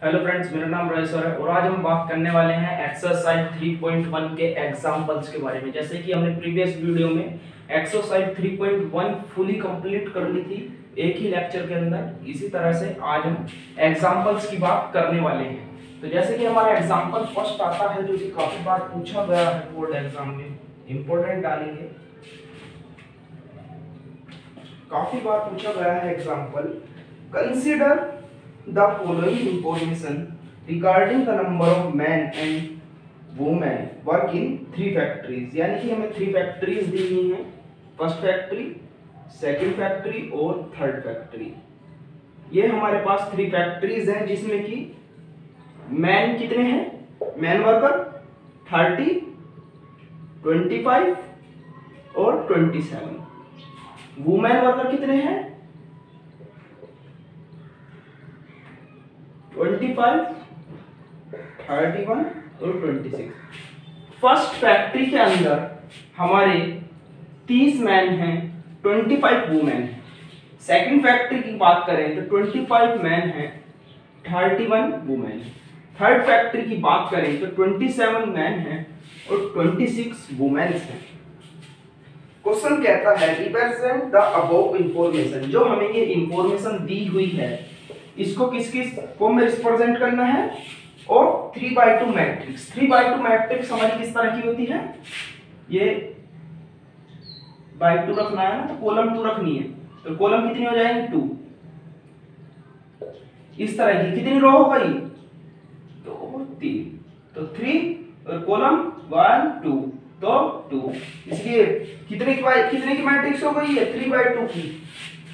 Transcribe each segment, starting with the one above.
Hello friends, मेरा नाम राजेश्वर है और आज हम बात करने वाले हैं एक्सरसाइज 3.1 के एग्जांपल्स के बारे में। जैसे कि हमने प्रीवियस वीडियो में एक्सरसाइज 3.1 फुली कंप्लीट कर ली थी एक ही लेक्चर के अंदर, इसी तरह से आज हम एग्जांपल्स की बात करने वाले हैं। तो जैसे कि हमारा एग्जांपल फर्स्ट आता है जो कि काफी बार पूछा गया है बोर्ड एग्जाम में, इंपॉर्टेंट डालेंगे, काफी बार पूछा गया है example. Consider the following information regarding the number of men and women work in 3 factories। यानी कि हमें 3 फैक्ट्रीज दी हुई हैं, फर्स्ट फैक्ट्री, सेकंड फैक्ट्री और थर्ड फैक्ट्री। ये हमारे पास 3 फैक्ट्रीज हैं जिसमें कि मैन कितने हैं, मैन वर्कर 30, 25 और 27। वुमेन वर्कर कितने हैं 25, 31 और 26। फर्स्ट फैक्ट्री के अंदर हमारे 30 मैन हैं, 25 वुमेन हैं। सेकंड फैक्ट्री की बात करें तो 25 मैन हैं, 31 वुमेन हैं। थर्ड फैक्ट्री की बात करें तो 27 मैन हैं और 26 वुमेन हैं। क्वेश्चन कहता है रिप्रेजेंट द अबव इंफॉर्मेशन। जो हमें ये इंफॉर्मेशन दी हुई है इसको किस किस फॉर्म में रिप्रेजेंट करना है, और 3/2 मैट्रिक्स। 3/2 मैट्रिक्स हमारी किस तरह की होती है, ये बाय 2 रखना है ना, तो कॉलम 2 रखनी है, तो कॉलम कितनी हो जाएगी 2। इस तरह की कितनी रो हो गई 2 3, तो 3 और कॉलम 1 2 तो 2। इसलिए कितने की मैट्रिक्स हो गई है 3/2 की।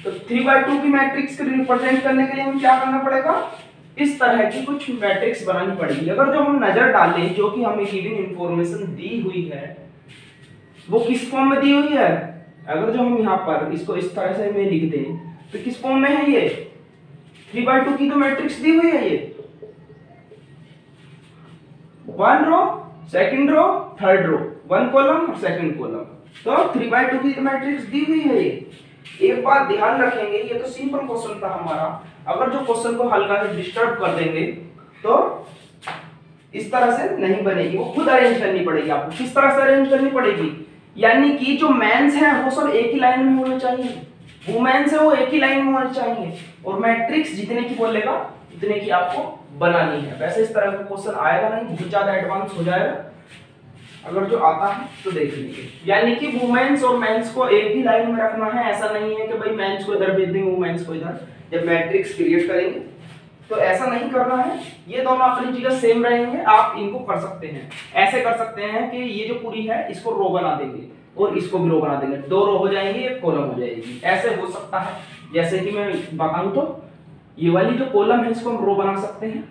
तो 3/2 की मैट्रिक्स को रिप्रेजेंट करने के लिए हमें क्या करना पड़ेगा, इस तरह की कुछ मैट्रिक्स बनानी पड़ेगी। अगर जो हम नजर डालें जो कि हमें गिवन इंफॉर्मेशन दी हुई है वो किस फॉर्म में दी हुई है, अगर जो हम यहाँ पर इसको इस तरह से में लिख दें तो किस फॉर्म में है, ये 3/2 की तो मैट्रिक्स दी हुई है, ये 1 row second row third row, 1 column और सेकंड कॉलम, तो 3/2 की मैट्रिक्स दी हुई है ये। एक बात ध्यान रखेंगे, ये तो सिंपल क्वेश्चन था हमारा, अगर जो क्वेश्चन को हल्का से डिस्टर्ब कर देंगे तो इस तरह से नहीं बनेगी, वो खुद अरेंज करनी पड़ेगी आपको। किस तरह से अरेंज करनी पड़ेगी, यानी कि जो मेंस हैं वो सब एक ही लाइन में होने चाहिए, वुमेन्स हैं वो एक ही लाइन में होने चाहिए, और मैट्रिक्स जितने की बोलेगा उतने की आपको बनानी है। वैसे इस तरह का क्वेश्चन आएगा नहीं, बहुत ज्यादा एडवांस हो जाएगा, अगर जो आता है तो देख लीजिए। यानी कि वुमेन्स और मेंस को एक ही लाइन में रखना है, ऐसा नहीं है कि भाई मेंस को इधर भेज देंगे वुमेन्स को इधर जब मैट्रिक्स क्रिएट करेंगे, तो ऐसा नहीं करना है। ये दोनों अपनी जगह सेम रहेंगे, आप इनको कर सकते हैं, ऐसे कर सकते हैं कि ये जो पूरी है इसको रो बना देंगे और इसको भी रो बना देंगे, 2 रो हो जाएंगी, 1 कॉलम हो जाएगी, ऐसे हो सकता है। जैसे कि मैं बताऊं तो ये वाली जो कॉलम है इसको हम रो बना सकते हैं,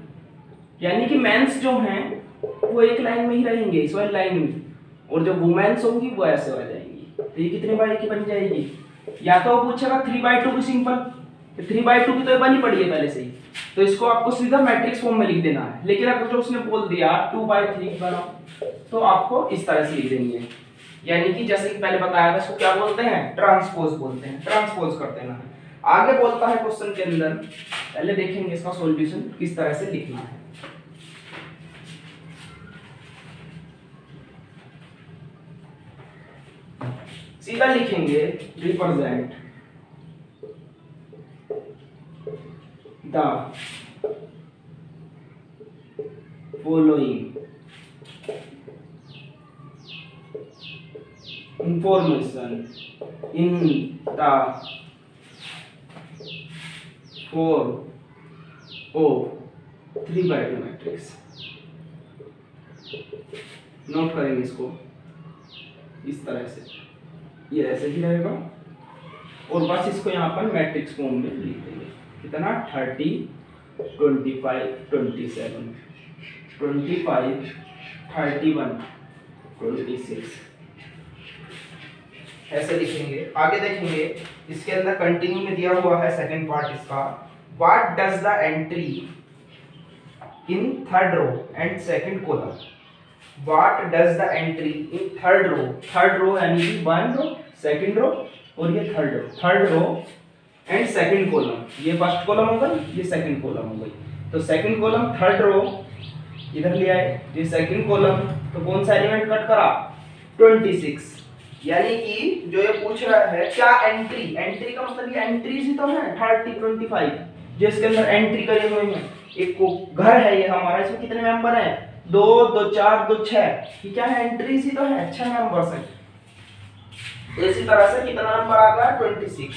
यानी कि मेंस जो हैं वो एक लाइन में ही रहेंगे इस वाली लाइन में, और जो वुमेन्स होंगी वो ऐसे आ जाएंगी, तो ये कितने बाई की बन जाएगी। या तो वो पूछेगा 3/2 की, सिंपल 3/2 की तो बनी पड़ी है पहले से ही, तो इसको आपको सीधा मैट्रिक्स फॉर्म में लिख देना है। लेकिन अगर जो उसने बोल दिया 2/3 बनाओ तो आपको इस तरह से लिख देनी है, यानी कि जैसे कि पहले बताया था इसको क्या बोलते हैं, ट्रांसपोज बोलते हैं, ट्रांसपोज कर देना है। आगे बोलता है क्वेश्चन के अंदर, पहले देखेंगे इसका सॉल्यूशन किस तरह से लिखना है। सीधा लिखेंगे represent the following information in the form of 3/2 matrix. Note करेंगे इसको इस तरह से, ये ऐसे ही रहेगा, और बस इसको यहाँ पर मैट्रिक्स फॉर्म में लिख देंगे। कितना 30, 25, 27, 25, 31, 26, ऐसे लिखेंगे। आगे देखेंगे इसके अंदर कंटिन्यू में दिया हुआ है सेकंड पार्ट इसका, what does the entry in third row and second column, what does the entry in third row यानी 1 रो सेकंड रो और ये third row and second column, ये फर्स्ट कॉलम हो गई, ये सेकंड कॉलम हो गई। तो सेकंड कॉलम, थर्ड रो इधर ले आए, ये सेकंड कॉलम, तो कौन सा एलिमेंट कट करा 26। यानी कि जो ये पूछ रहा है क्या एंट्री, एंट्री का मतलब ये एंट्रीज ही तो है 30 25 जिसके अंदर एंट्री करे हुए हैं। एक को घर है ये हमारा, इसमें कितने मेंबर हैं 2 2 4 2 6, ये क्या है एंट्रीज ही तो है, 6 मेंबर्स हैं। तो इसी तरह से कितना नंबर आ गया 26।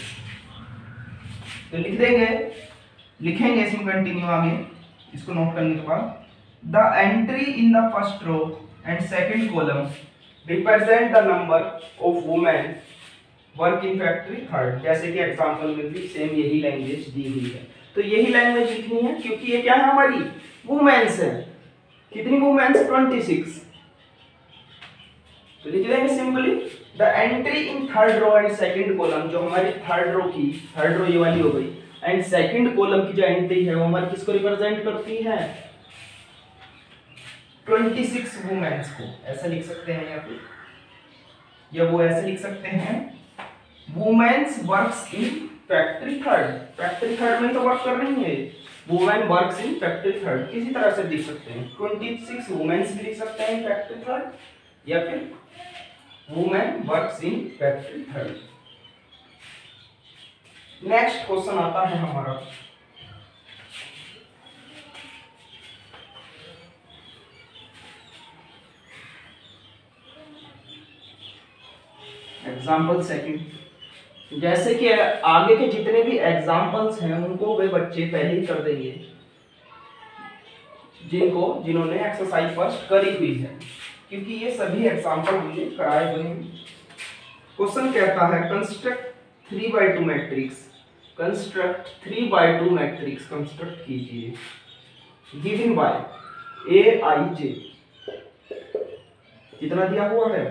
तो लिख देंगे, लिखेंगे इसमें कंटिन्यू आगे, इसको नोट करने के बाद the entry in the first row and second column represent the number of women work in factory third. जैसे कि एग्जांपल में भी सेम यही लैंग्वेज दी हुई है, तो यही लैंग्वेज लिखनी है क्योंकि ये क्या है हमारी वुमेन्स है। कितनी वुमेन्स 26। तो लिख देंगे simply the entry in third row and second column, जो हमारी थर्ड रो की, थर्ड रो ये वाली हो गई, एंड सेकंड कॉलम की जो एंट्री है वो हमारी किसको रिप्रेजेंट करती है 26 वुमेन्स को। ऐसा लिख सकते हैं या वो ऐसे लिख सकते हैं women's works in factory third. Factory third में तो वर्क कर रही है, women works in factory third, किसी तरह से लिख सकते हैं 26 वुमेन्स भी लिख सकते हैं फैक्ट्री थर्ड या फिर women works in factory third. Next question आता है हमारा एग्जाम्पल सेकंड। जैसे कि आगे के जितने भी एग्जाम्पल्स हैं उनको वे बच्चे पहले ही कर देंगे जिन्होंने एक्सरसाइज फर्स्ट करी हुई है, क्योंकि ये सभी एग्जाम्पल हमने कराए हुए हैं। क्वेश्चन कहता है construct 3/2 matrix, construct 3/2 matrix construct कीजिए गिवन बाय ए आई जे। कितना दिया हुआ है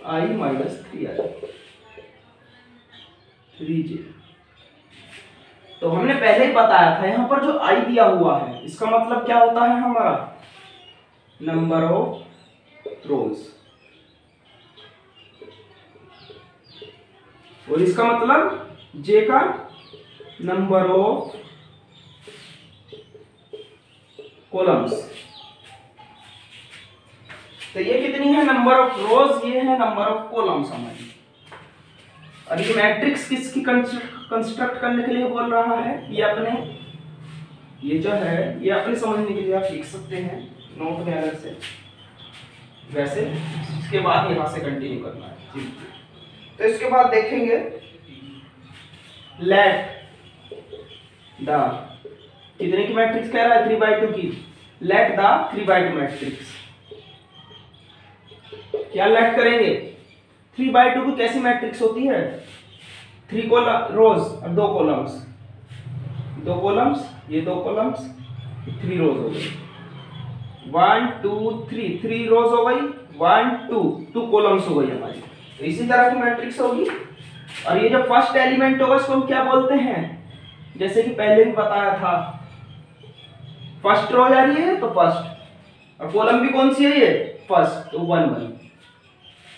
I minus 3i 3j। तो हमने पहले ही बताया था यहां पर जो I दिया हुआ है इसका मतलब क्या होता है हमारा नंबर ऑफ रोज, और इसका मतलब J का नंबर ऑफ कॉलम्स। तो ये कितनी है नंबर ऑफ रोज, ये है नंबर ऑफ कॉलम्स हमारी। और ये मैट्रिक्स किसकी कंस्ट्रक्ट करने के लिए बोल रहा है, ये अपने ये जो है ये अपने समझने के लिए आप लिख सकते हैं नोट में अलग से, वैसे इसके बाद यहां से कंटिन्यू करना है। तो इसके बाद देखेंगे लेट द कितने की मैट्रिक्स कह रहा है 3/2 की, लेट द 3/2 मैट्रिक्स। क्या लेट करेंगे 3/2 की कैसी मैट्रिक्स होती है 3 रोज और 2 कॉलम्स, 2 कॉलम्स, ये 2 कॉलम्स 3 रोज हो गई, 1 2 3 3 रोज हो गई, 1 2 2 कॉलम्स हो गई हमारी। तो इसी तरह की मैट्रिक्स होगी। और ये जो फर्स्ट एलिमेंट होगा इसको हम क्या बोलते हैं, जैसे कि पहले भी बताया था फर्स्ट रो जा रही है तो फर्स्ट, और कॉलम भी कौन सी है ये फर्स्ट, तो 1 1।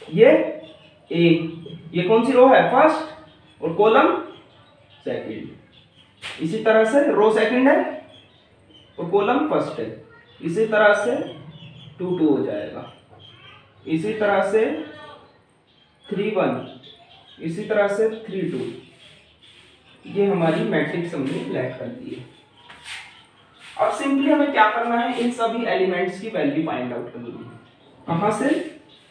ये कौन सी रो है फर्स्ट और कॉलम सेकंड। इसी तरह से रो सेकंड है और कॉलम फर्स्ट है, इसी तरह से 2 2 हो जाएगा, इसी तरह से 3 1, इसी तरह से 3 2। ये हमारी मैट्रिक्स हमने लेट कर दी है। अब सिंपली हमें क्या करना है, इन सभी एलिमेंट्स की वैल्यू फाइंड आउट करनी है। कहां से,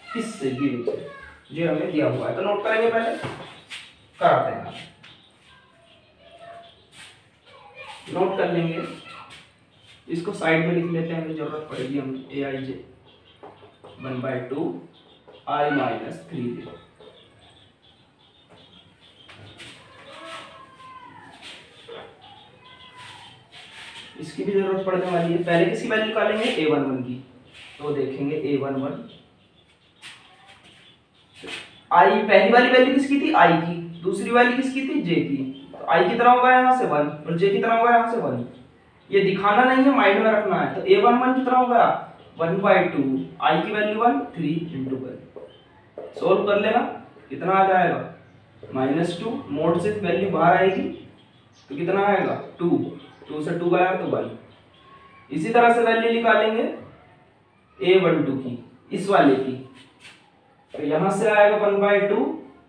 किससे, गिवन से, जो हमें दिया हुआ है। तो नोट करेंगे, पहले कराते हैं, नोट कर लेंगे, इसको साइड में लिख लेते हैं, हमें जरूरत पड़ेगी हम aij 1/2 I minus 3j। इसकी भी जरूरत पड़ने वाली है। पहले किसकी वैल्यू निकालेंगे a11 की, तो देखेंगे a11 i, पहली वाली वैल्यू किसकी थी i की, दूसरी वाली किसकी थी j की। तो i कितना होगा यहाँ से 1 और j कितना होगा यहाँ से 1। ये दिखाना नहीं है, माइंड में रखना है। तो a11 कितना होगा 1/2, i की वैल्यू 1, 3 × 1। सोल्व कर लेना, कितना आ जाएगा -2, मोड से वैल्यू बाहर आएगी तो कितना आएगा 2, 2 से 2 गया तो 1। इसी तरह से वैल्यू निकालेंगे A12 की, इस वाले की, तो यहां से आएगा 1/2,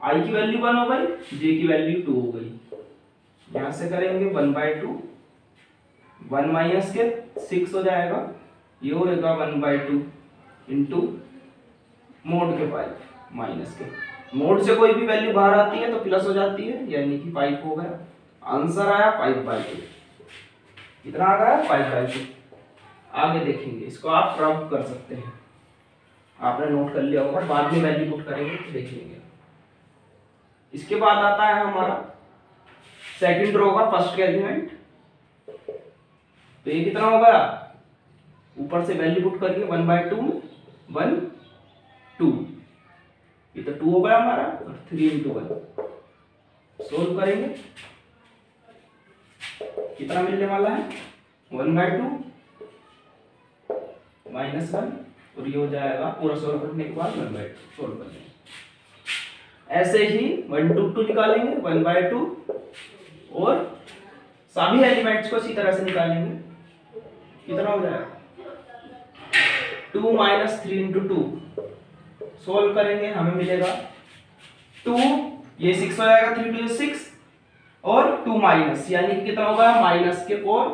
I की वैल्यू 1 हो गई, J की वैल्यू 2 हो गई। यहां से करेंगे 1/2, 1 माइनस के 6 हो जाएगा, ये होगा 1/2 इंटू मोड के 5 माइनस के, मोड से कोई भी वैल्यू बाहर आती है तो प्लस हो जाती है, यानी कि 5 हो गया। आंसर आया 5/2। कितना आ गया? 5/2। आगे देखेंगे, इसको आप प्रूव कर सकते हैं, आपने नोट कर लिया होगा, बाद में वैल्यू पुट करेंगे तो देख लेंगे। इसके बाद आता है हमारा सेकंड रो का फर्स्ट एलिमेंट, तो ये कितना होगा? ऊपर से वैल्यू पुट करिए 1/2 में 1 2, ये तो 2 हो गया हमारा, और 3 into 1 सोल्व करेंगे, कितना मिलने वाला है? 1/2 माइनस 1, और ये हो जाएगा पूरा सोल्व करने के बाद 1/2 सोल्व कर लेंगे। ऐसे ही 1 2 2 निकालेंगे 1/2, और सभी एलिमेंट्स को इसी तरह से निकालेंगे, कितना हो जाएगा? 2 माइनस 3 into 2 सोल्व करेंगे, हमें मिलेगा 2, ये 6 हो जाएगा, 3 2 6, और 2 माइनस, यानी कि कितना होगा? माइनस के 4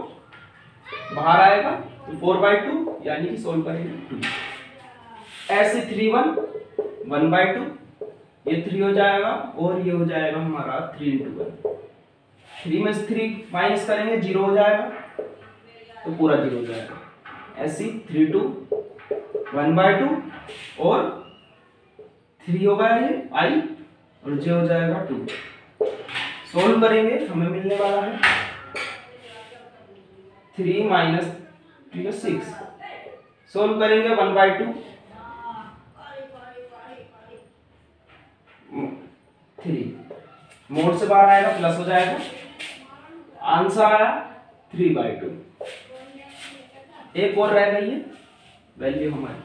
बाहर आएगा, तो 4/2, यानी कि सोल्व करेंगे 2। ऐसे 3 1 1/2, ये 3 हो जाएगा, और ये हो जाएगा हमारा 3 into 1, 3 में से 3 माइनस करेंगे 0 हो जाएगा, तो पूरा 0 हो जाएगा। ऐसे 3 2 1/2, और 3 हो गया ये I, और J हो जाएगा 2। सोल्व करेंगे, हमें मिलने वाला है 3 माइनस 6, सोल्व करेंगे 1/2 3, मोड से बाहर आएगा प्लस हो जाएगा, आंसर आया 3/2। एक और रह गई है वैल्यू हमारी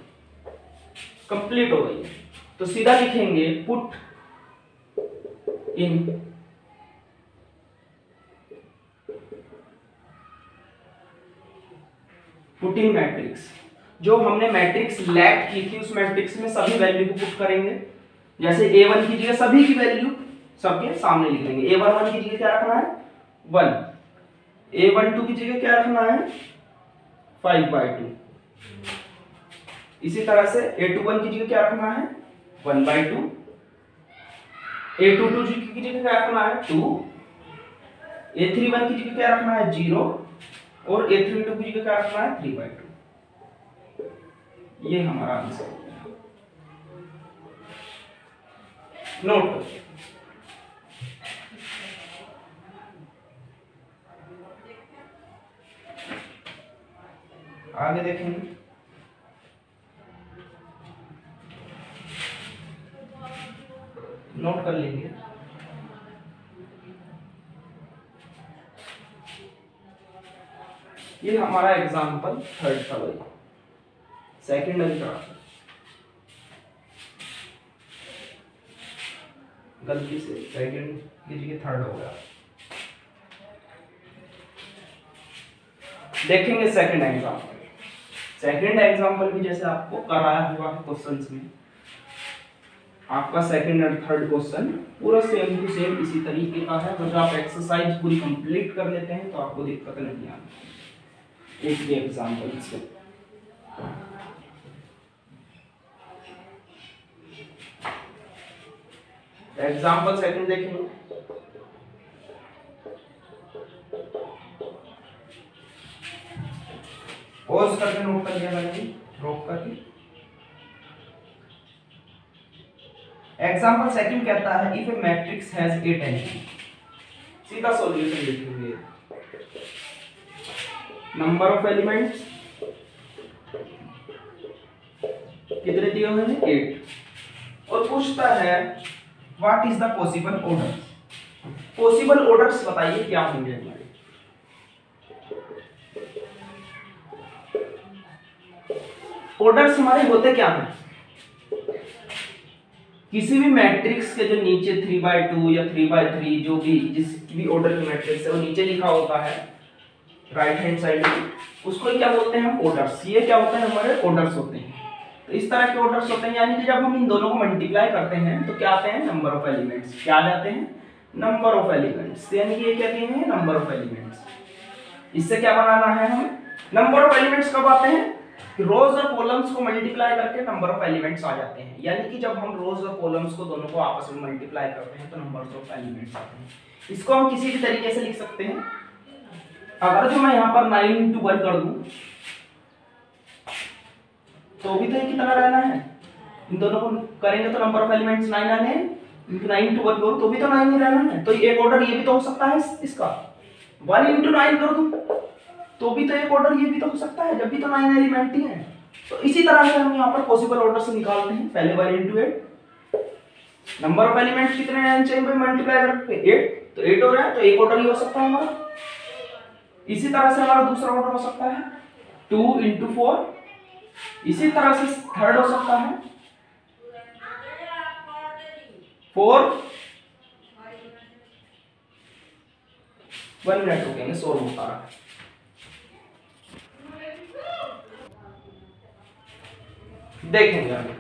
कंप्लीट हो गई है, तो सीधा लिखेंगे पुट इन पुटिंग मैट्रिक्स। जो हमने मैट्रिक्स लैट की थी उस मैट्रिक्स में सभी वैल्यू को पुट करेंगे। जैसे A1 की जगह सभी की वैल्यू सबके सामने लिख लेंगे। A11 की जगह क्या रखना है? 1। A12 की जगह क्या रखना है? 5/2। इसी तरह से A21 की जगह क्या रखना है? 1/2। A22 की जगह क्या रखना है? 2। A31 की जगह क्या रखना है? 0। और A32 की जगह क्या रखना है? 3/2। ये हमारा आंसर हो गया। नोट करिए। आगे देखेंगे, नोट कर लेंगे। ये हमारा एग्जाम्पल थर्ड था भाई, सेकंड अभी था, गलती से सेकंड की जगह थर्ड हो गया। देखेंगे सेकंड एग्जाम्पल। सेकंड एग्जाम्पल भी जैसे आपको कराया हुआ है क्वेश्चंस में, आपका सेकंड और थर्ड क्वेश्चन पूरा सेम टू सेम इसी तरीके का है। अगर आप एक्सरसाइज पूरी कंप्लीट कर लेते हैं तो आपको दिक्कत नहीं आती। एक भी एग्जाम्पल से एग्जाम्पल सेकंड देखेंगे। पॉज करके नोट कर लिया मैंने, रोक करके। एग्जाम्पल सेकंड कहता है if A matrix has 8 element. सीधा सॉल्यूशन लिखेंगे। नंबर ऑफ एलिमेंट्स कितने दिए हुए हैं? 8। और पूछता है what is the possible orders. Possible orders बताइए क्या होंगे हमारे। ऑर्डर्स हमारे होते क्या हैं? किसी भी मैट्रिक्स के जो नीचे 3/2 या 3/3 जो भी जिस भी ऑर्डर की मैट्रिक्स है वो नीचे लिखा होता है, राइट हैंड साइड में, उसको क्या बोलते हैं हम, ऑर्डर्स। ये क्या होते हैं, हमारे ऑर्डर्स होते हैं। तो इस तरह के ऑर्डर्स होते हैं, यानी कि जब हम इन दोनों को मल्टीप्लाई करते हैं तो क्या आते हैं, नंबर ऑफ एलिमेंट्स। क्या आते हैं, नंबर ऑफ एलिमेंट्स। यानी कि ये क्या दिए हैं, नंबर ऑफ एलिमेंट्स। इससे क्या बनाना है हमें, नंबर ऑफ एलिमेंट्स कब आते हैं, रोज और कॉलम्स को मल्टीप्लाई करके नंबर ऑफ एलिमेंट्स आ जाते हैं। यानी कि जब हम रोज और कॉलम्स को दोनों को आपस में मल्टीप्लाई करते हैं तो नंबर्स ऑफ एलिमेंट्स आते हैं। इसको हम किसी भी तरीके से लिख सकते हैं। अगर जो मैं यहाँ पर 9 into 1 कर दूं तो भी तो ये कितना रहना है, इन दोनों को करेंगे तो नंबर ऑफ एलिमेंट्स 9 आने हैं, 9 into 1 करो तो भी तो 9 ही रहना है। तो एक ऑर्डर ये भी तो हो सकता है इसका, 1 into 9 कर दूं तो भी तो एक ऑर्डर ये भी तो हो सकता है, जब भी तो 9 एलिमेंट ही हैं। तो इसी तरह से हम यहाँ पर पॉसिबल ऑर्डर से निकालते हैं। पहले 1 into 8, नंबर ऑफ एलिमेंट्स कितने हैं चेन पे मल्टीप्लाई करके 8, तो 8 हो रहा है, तो एक ऑर्डर ही हो सकता है हमारा। इसी तरह से हमारा दूसरा ऑर्डर हो सकता है 2 into 4, इसी तरह से थर्ड हो सकता है 4, 1 मिनट रुकेंगे, सोल्व होता रहा है। देखेंगे अभी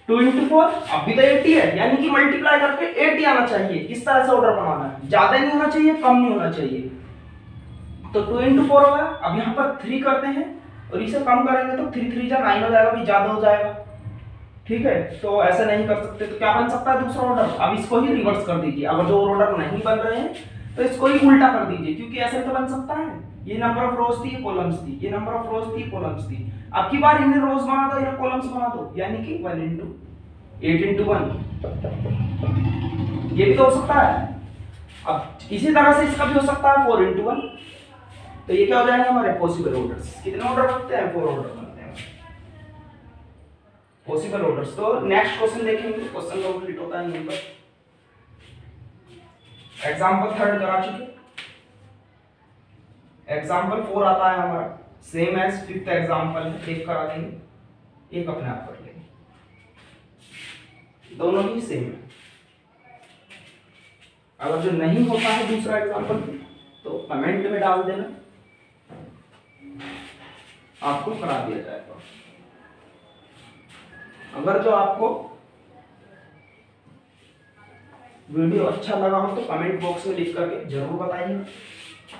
2 into 4 अभी तो 80 है, यानी कि मल्टीप्लाई करके 80 आना चाहिए। इस तरह से ऑर्डर बनाना है, ज्यादा नहीं होना चाहिए, कम नहीं होना चाहिए। तो 2 into 4 होगा। अब यहाँ पर 3 करते हैं और इसे कम करेंगे तो 3 3 जा 9 हो जाएगा, भी ज्यादा हो जाएगा। ठीक है, तो ऐसा नहीं कर सकते, तो क्या बन सकता है दूसरा ऑर्डर। अब इसको ही रिवर्स कर दीजिए, अगर जो ऑर्डर नहीं बन रहे हैं तो इसको ही उल्टा कर दीजिए, क्योंकि ऐसे तो बन सकता है। ये नंबर ऑफ रोज थी, ये कॉलम्स थी, ये नंबर ऑफ रोज थी, कॉलम्स थी। अब की बार इन्हें रोज बना दो, इन्हें कॉलम्स बना दो, यानी कि 1 into 8 into 1, ये भी तो हो सकता है। अब इसी तरह से इसका भी हो सकता है 4 into 1, तो ये क्या हो जाएंगे हमारे पॉसिबल ऑर्डर्स। कितने ऑर्डर बनते हैं, 4 ऑर्डर बनते हैं पॉसिबल ऑर्डर्स। तो नेक्स्ट क्वेश्चन देखेंगे, क्वेश्चन कंप्लीट होता है यहीं पर। एग्जांपल 3 करा चुके, एग्जांपल 4 आता है हमारा, सेम एज 5th एग्जांपल है, एक करा देंगे, एक अपने आप कर लेंगे, दोनों ही सेम है। अगर जो नहीं होता है दूसरा एग्जांपल तो कमेंट में डाल देना, आपको करा दिया जाएगा। अगर जो आपको वीडियो अच्छा लगा हो तो कमेंट बॉक्स में लिख करके जरूर बताइए,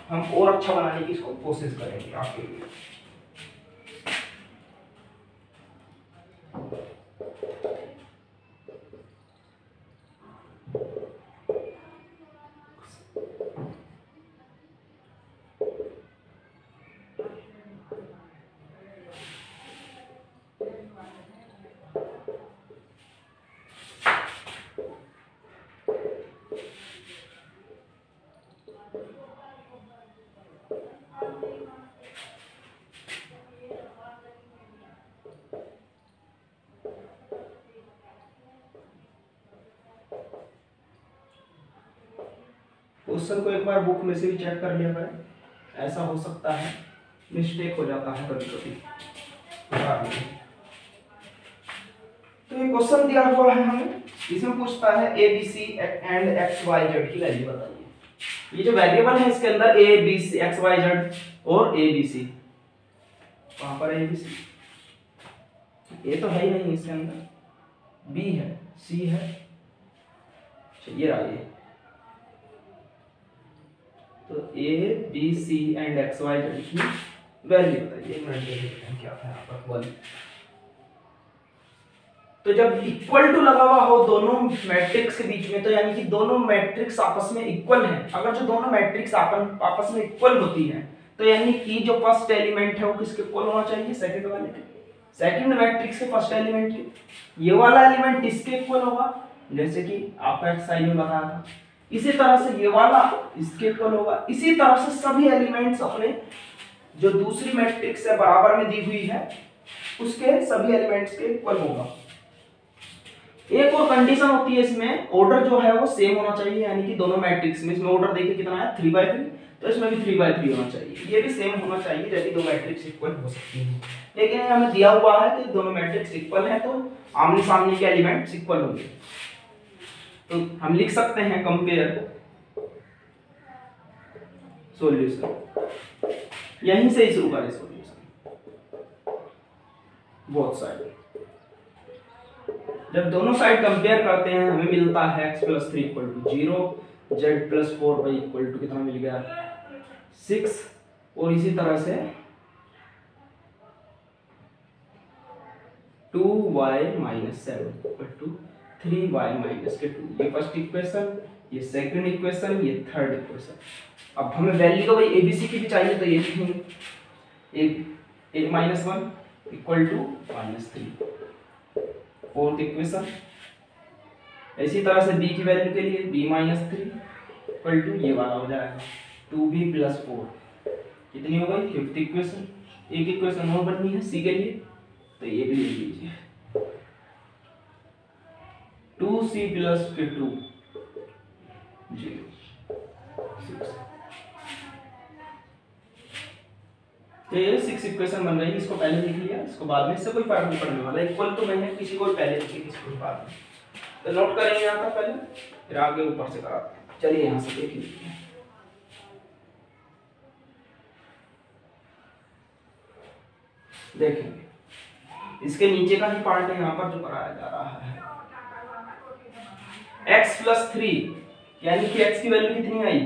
हम और अच्छा बनाने की इसको कोशिश करेंगे आपके लिए। क्वेश्चन को एक बार बुक में से भी चेक कर लिया करें, ऐसा हो सकता है मिस्टेक हो जाता है कभी कभी। तो ये क्वेश्चन दिया हुआ है हमें, इसमें पूछता है A B C and X Y Z की वैल्यू बताइए। ये जो वेरिएबल है इसके अंदर A B C X Y Z और ए बी सी, वहां पर ए बी सी, ए तो है ही नहीं इसके अंदर, बी है, सी है, ये रहा ये। तो A B C and X Y Z की वैल्यू बताइए। एक मिनट देखते हैं क्या था यहाँ पर 1। तो जब इक्वल टू लगा हुआ हो दोनों मैट्रिक्स के बीच में, तो यानी कि दोनों मैट्रिक्स आपस में इक्वल हैं। अगर जो दोनों मैट्रिक्स आपस में इक्वल होती हैं तो यानी कि जो फर्स्ट एलिमेंट है वो किसके इक्वल होना चाहिए, सेकंड वाले के। सेकंड मैट्रिक्स के फर्स्ट एलिमेंट के, ये वाला एलिमेंट इसके इक्वल होगा, जैसे कि आपका एक्सरसाइज में बताया था। इसी तरह से ये वाला इसके इक्वल होगा। इसी तरह से सभी एलिमेंट्स अपने जो दूसरी मैट्रिक्स से बराबर में दी हुई है उसके सभी एलिमेंट्स के इक्वल होगा। एक और कंडीशन होती है इसमें, ऑर्डर जो है वो सेम होना चाहिए, यानी कि दोनों मैट्रिक्स में, इसमें ऑर्डर देखिए कितना है 3/3, तो इसमें भी 3/3 होना चाहिए। ये भी सेम होना चाहिए यदि दो मैट्रिक्स इक्वल हो सकती है। लेकिन हमें दिया हुआ है कि दोनों मैट्रिक्स इक्वल है तो आमने सामने के एलिमेंट्स इक्वल होंगे। तो हम लिख सकते हैं कंपेयर, सॉल्यूशन यहीं से ही शुरू करें सॉल्यूशन बोथ साइड। जब दोनों साइड कंपेयर करते हैं हमें मिलता है x + 3 = 0, z + 4y = कितना मिल गया 6, और इसी तरह से 2y - 7 = 3y - 2। ये फर्स्ट इक्वेशन, ये सेकंड इक्वेशन, ये थर्ड इक्वेशन। अब हमें वैल्यू तो भाई एबीसी की भी चाहिए, तो ये लिखेंगे a - 1 = -3 फोर्थ इक्वेशन। इसी तरह से b की वैल्यू के लिए b - 3 ये वाला हो जाएगा 2b + 4 कितनी हो गई फिफ्थ इक्वेशन। एक इक्वेशन और बननी है c के लिए, तो ये भी ले लीजिए 2c + 2 0 6। तो ये 6 इक्वेशन बन रही है, इसको पहले लिख लिया, इसको बाद में, इससे कोई फर्क नहीं पड़ने वाला। इक्वल तो नहीं है, किसी को पहले लिखिए किसी को बाद में, तो नोट करेंगे यहाँ पर पहले, फिर आगे ऊपर से कराते हैं। चलिए यहाँ से देख लीजिए, देखेंगे इसके नीचे का ही पार्ट है यहाँ पर जो कराया जा रहा है। x + 3 यानी कि x की वैल्यू कितनी आई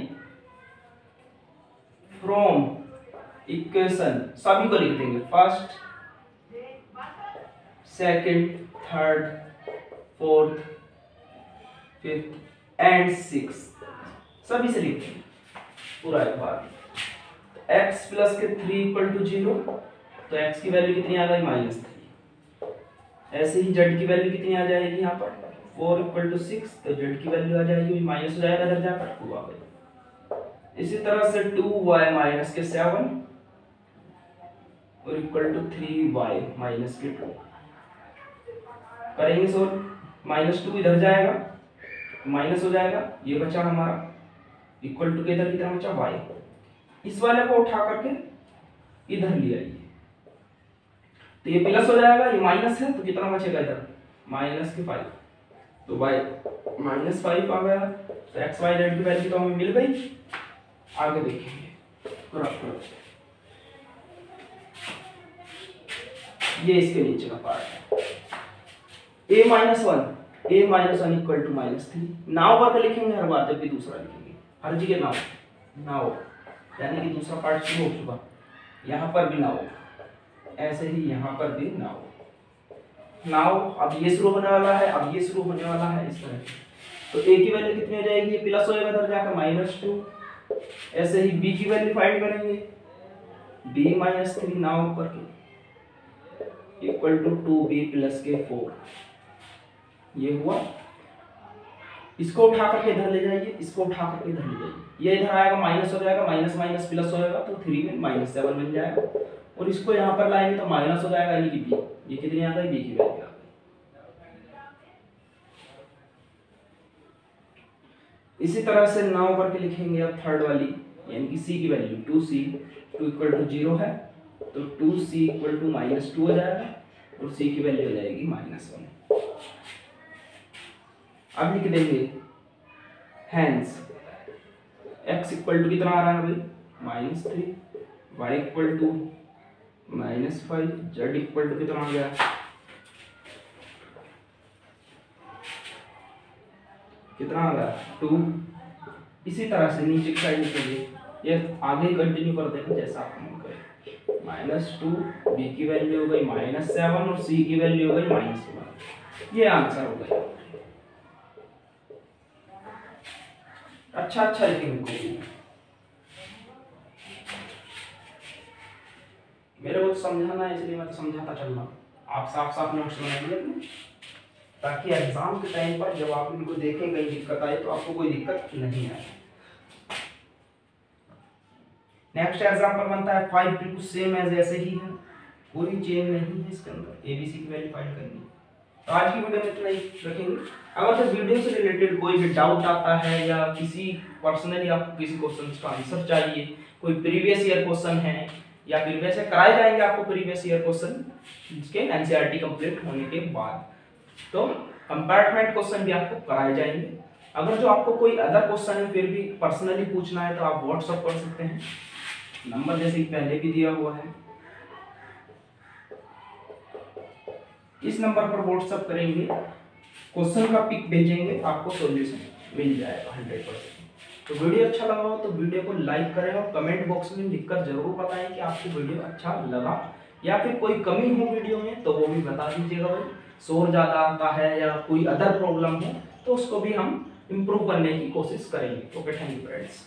फ्रॉम इक्वेशन, सभी को लिख देंगे first, second, third, fourth, fifth and sixth, सभी से लिख देंगे पूरा एक बार। x + 3 = 0, तो x की वैल्यू कितनी आ गई -3। ऐसे ही z की वैल्यू कितनी आ जाएगी यहाँ पर 4 = 6, तो z की वैल्यू आ जाएगी माइनस हो जाएगा, इधर जाकर 2 आ गई। इसी तरह से 2y - 7 और = 3y - 2 करेंगे सोल्व। -2 इधर जाएगा, माइनस हो जाएगा, ये बचा हमारा इक्वल टू के इधर कितना बचा y। इस वाले को उठा करके इधर ले आइए, तो ये प्लस हो जाएगा, ये माइनस है तो कितना बचेगा इधर -5, तो y -5 आ गया। तो x y z की वैल्यू तो हमें मिल गई। आगे देखेंगे ये इसके नीचे का पार्ट है a - 1 = -3। नाव पर लिखेंगे हर बार, जब भी दूसरा लिखेंगे हर जगह नाव यानी कि दूसरा पार्ट शुरू हो चुका, यहाँ पर भी नाव, ऐसे ही यहाँ पर भी नाव। अब ये शुरू होने वाला है, अब ये शुरू होने वाला है इस तरह। तो a की वैल्यू कितनी हो जाएगी, ये प्लस होएगा इधर जाकर -2। ऐसे ही b की वैल्यू फाइंड करेंगे, b - 3 नाव ऊपर की = 2b + 4। ये हुआ, इसको उठा करके इधर ले जाइए, इसको उठा करके इधर ले जाइए, ये इधर आएगा माइनस हो जाएगा, माइनस माइनस प्लस होएगा, तो 3 में -7 बन जाएगा, और इसको यहाँ पर लाएंगे तो माइनस हो जाएगा, यानी कि b, ये कितनी आ गई b की वैल्यू आ गई। इसी तरह से नाव करके लिखेंगे अब थर्ड वाली, यानी कि c की वैल्यू 2c 2 = 0 है, तो 2c = -2 हो जाएगा, और c की वैल्यू हो जाएगी -1। अब लिख देंगे हैंस x = कितना आ रहा है भाई -3, y = -5, z = कितना आ गया कितना आ गया 2। इसी तरह से नीचे की साइड के लिए ये आगे कंटिन्यू कर देंगे जैसा आप मन करें। -2 b की वैल्यू हो गई -7 और c की वैल्यू हो गई -1। ये आंसर हो गया। अच्छा लिखेंगे, मेरे को समझाना है इसलिए मैं समझाता चल रहा हूँ। आप साफ नोट्स बनाइए अपने, ताकि एग्जाम के टाइम पर जब आप इनको देखें कहीं दिक्कत आए तो आपको कोई दिक्कत नहीं आए। नेक्स्ट एग्जांपल बनता है 5 बिल्कुल सेम एज ऐसे ही है, कोई चेंज नहीं है इसके अंदर, एबीसी की वैल्यू फाइंड करनी है। तो आज की वीडियो में इतना ही रखेंगे। अगर तो वीडियो से रिलेटेड कोई भी डाउट आता है या किसी पर्सनली आपको किसी क्वेश्चन का आंसर चाहिए, कोई प्रीवियस ईयर क्वेश्चन है, या फिर वैसे कराए जाएंगे आपको प्रीवियस ईयर क्वेश्चन जिसके एनसीईआरटी कंप्लीट होने के बाद, तो कंपार्टमेंट क्वेश्चन भी आपको कराए जाएंगे। अगर जो आपको कोई अदर क्वेश्चन है फिर भी पर्सनली पूछना है तो आप व्हाट्सअप कर सकते हैं, नंबर जैसे कि पहले भी दिया हुआ है। इस नंबर पर व्हाट्सअप करेंगे, क्वेश्चन का पिक भेजेंगे, आपको सॉल्यूशन मिल जाएगा 100%। तो वीडियो अच्छा लगा हो तो वीडियो को लाइक करें और कमेंट बॉक्स में लिखकर जरूर बताएं कि आपको वीडियो अच्छा लगा, या फिर कोई कमी हो वीडियो में तो वो भी बता दीजिएगा भाई, शोर ज़्यादा आता है या कोई अदर प्रॉब्लम हो तो उसको भी हम इम्प्रूव करने की कोशिश करेंगे। Okay, thank you friends.